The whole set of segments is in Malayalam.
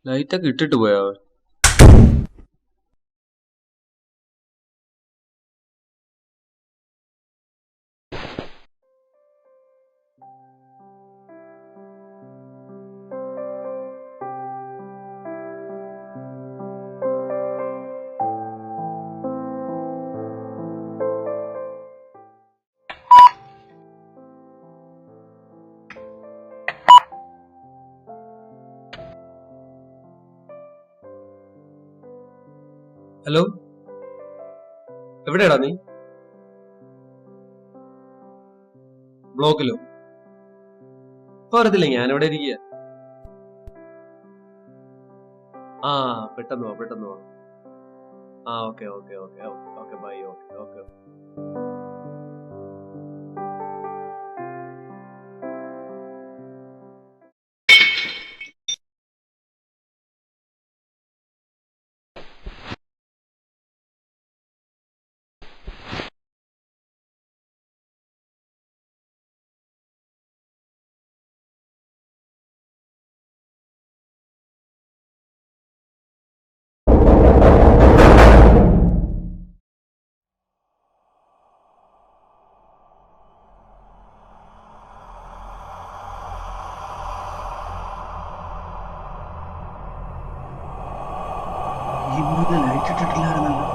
ലൈറ്റൊക്കെ ഇട്ടിട്ട് പോയാ അവൻ. ഹലോ, എവിടെയാടാ നീ? ബ്ലോക്കിലോ? പോരത്തില്ല, ഞാനിവിടെ ഇരിക്കുക. ആ, പെട്ടെന്ന് വാ, പെട്ടെന്ന് വാ. ആ, okay okay okay okay, bye. Okay okay. ഈ മുറിയിൽ ലൈറ്റ് ഇട്ടിട്ടില്ലായിരുന്നല്ലോ.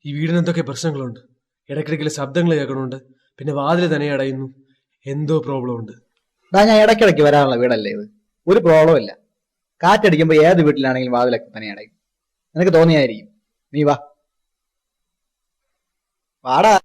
ഈ വീടിന് എന്തൊക്കെ പ്രശ്നങ്ങളുണ്ട്. ഇടയ്ക്കിടയ്ക്ക് ശബ്ദങ്ങൾ കേൾക്കണുണ്ട്. പിന്നെ വാതിൽ തന്നെ അടയുന്നു. എന്തോ പ്രോബ്ലം ഉണ്ട്. ഞാൻ ഇടയ്ക്കിടയ്ക്ക് വരാനുള്ള വീടല്ലേ ഇത്. ഒരു പ്രോബ്ലം ഇല്ല. കാറ്റടിക്കുമ്പോ ഏത് വീട്ടിലാണെങ്കിലും വാതിലൊക്കെ തന്നെ അടയും. നിനക്ക് തോന്നിയായിരിക്കും. നീ വാ, വാടാ.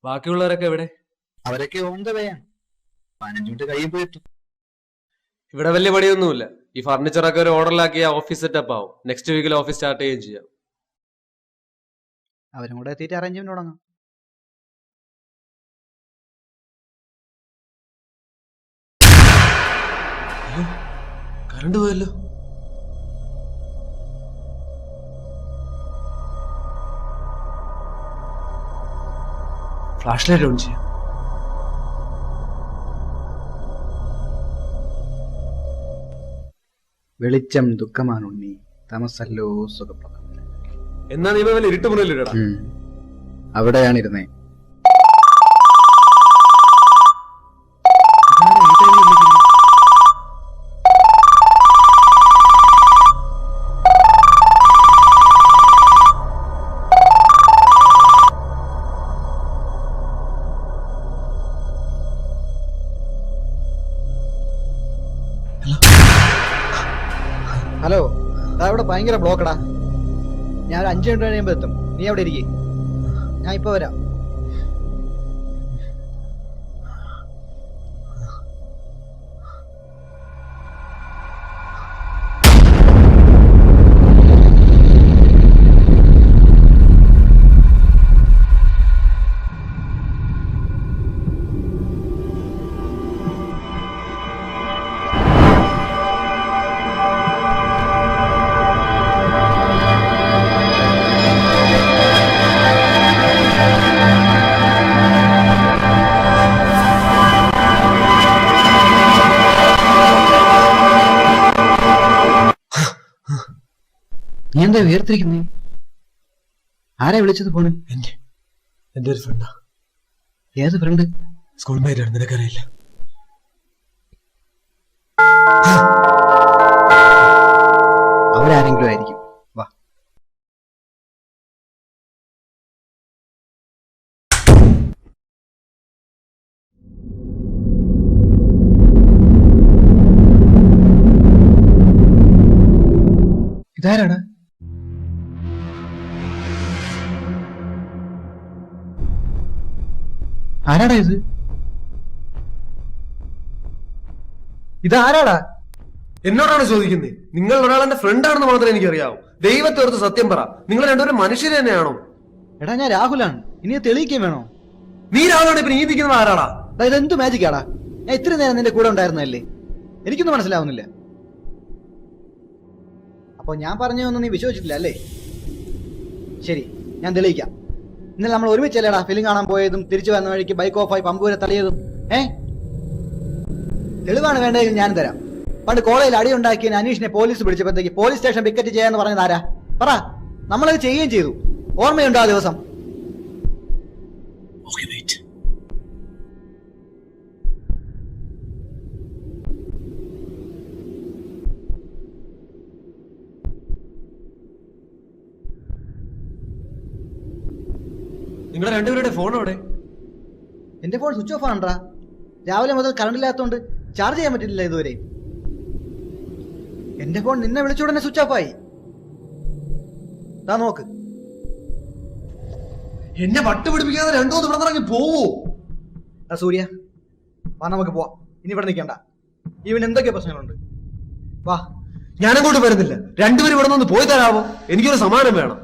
ബാക്കിയുള്ളവരൊക്കെ എവിടെ? അവരൊക്കെ ഓൺ ദ വേ ആണ്. 15 മിനിറ്റ് കഴിയുമ്പോ എത്തും. ഇവിടെ വലിയ പണിയൊന്നുമില്ല. ഈ ഫർണിച്ചറൊക്കെ ഒരു ഓർഡറിലാക്കിയ ഓഫീസ് സെറ്റപ്പ് ആവും. നെക്സ്റ്റ് വീക്കിൽ ഓഫീസ് സ്റ്റാർട്ട് ചെയ്യുകയും ചെയ്യാം. അവരും കൂടെ എത്തിയിട്ട് അറേഞ്ച്മെന്റ് തുടങ്ങാം. കറണ്ട് പോയല്ലോ. ഫ്ലാഷ് ലൈറ്റ് ഓൺ ചെയ്യാം. വെളിച്ചം ദുഃഖമാണ് ഉണ്ണി, തമസല്ലോ സുഖപ്രദം. എന്നാ നീ വല്ല ഇരുട്ട് മുന്നിലിടാ. അവിടെയാണിരുന്നേ. ഹലോ, അതാ ഇവിടെ ഭയങ്കര ബ്ലോക്കടാ. ഞാൻ ഒരു 5 മിനിറ്റ് കഴിയുമ്പോൾ എത്തും. നീ അവിടെ ഇരിക്കേ, ഞാൻ ഇപ്പൊ വരാം. നീ എന്താ ഉയർത്തിരിക്കുന്നേ? ആരാ വിളിച്ചത് ഫോണിൽ? എന്റെ ഒരു ഫ്രണ്ടാ. ഏത് ഫ്രണ്ട്? സ്കൂൾ മേറ്റാണ്, നിനക്കറിയില്ല. അവരാരെങ്കിലും ആയിരിക്കും. വാ. ഇതാരാണ്? ആരാടാ ഇത്? ഇതാരാടാ? എന്നോടാണ് ചോദിക്കുന്നത്? നിങ്ങൾ ഒരാൾ എന്റെ ഫ്രണ്ടാണെന്ന് മാത്രമേ എനിക്കറിയാവൂ. ദൈവത്തോർത്ത് സത്യം പറ, നിങ്ങൾ രണ്ടുപേരും മനുഷ്യർ തന്നെയാണോ? എടാ, ഞാൻ രാഹുലാണ്. ഇനി തെളിയിക്കാൻ വേണോ? നീ രാഹുലാണ്. ഇപ്പൊ നീ ഇരിക്കുന്നത് ആരാടാ? ഇതെന്ത് മാജിക്കാടാ? ഞാൻ ഇത്രയും നേരം നിന്റെ കൂടെ ഉണ്ടായിരുന്നല്ലേ? എനിക്കൊന്നും മനസ്സിലാവുന്നില്ല. അപ്പൊ ഞാൻ പറഞ്ഞൊന്നും നീ വിശ്വസിച്ചിട്ടില്ല അല്ലേ? ശരി, ഞാൻ തെളിയിക്കാം. ഇന്നലെ നമ്മൾ ഒരുമിച്ചല്ലേടാ ഫിലിം കാണാൻ പോയതും തിരിച്ചു വന്ന വഴിക്ക് ബൈക്ക് ഓഫായി പമ്പ് വരെ തള്ളിയതും? തെളിവാണ് വേണ്ടതെങ്കിൽ ഞാൻ തരാം. പണ്ട് കോളേജിൽ അടിയുണ്ടാക്കിയ അനീഷിനെ പോലീസ് പിടിച്ചപ്പോഴത്തേക്ക് പോലീസ് സ്റ്റേഷൻ പിക്കറ്റ് ചെയ്യാന്ന് പറഞ്ഞത് ആരാ? പറ. നമ്മളത് ചെയ്യുകയും ചെയ്തു. ഓർമ്മയുണ്ടോ ആ ദിവസം? നിങ്ങളെ രണ്ടുപേരുടെ ഫോൺ അവിടെ? എന്റെ ഫോൺ സ്വിച്ച് ഓഫ് ആണ്ടാ. രാവിലെ മുതൽ കറണ്ട് ഇല്ലാത്തതുകൊണ്ട് ചാർജ് ചെയ്യാൻ പറ്റില്ല ഇതുവരെ. എന്റെ ഫോൺ നിന്നെ വിളിച്ച ഉടനെ സ്വിച്ച് ഓഫ് ആയി. നോക്ക്. എന്നെ വട്ടുപിടിപ്പിക്കാതെ 2-3 പുറത്തിറങ്ങി പോവോ? സൂര്യ, വാ, നമുക്ക് പോവാം. ഇനി ഇവിടെ നിൽക്കണ്ട. ഇവന് എന്തൊക്കെ പ്രശ്നങ്ങളുണ്ട്. വാ. ഞാനങ്ങോട്ട് വരുന്നില്ല. രണ്ടുപേരും ഇവിടെ നിന്ന് പോയി തരാമോ? എനിക്കൊരു സമാധാനം വേണം.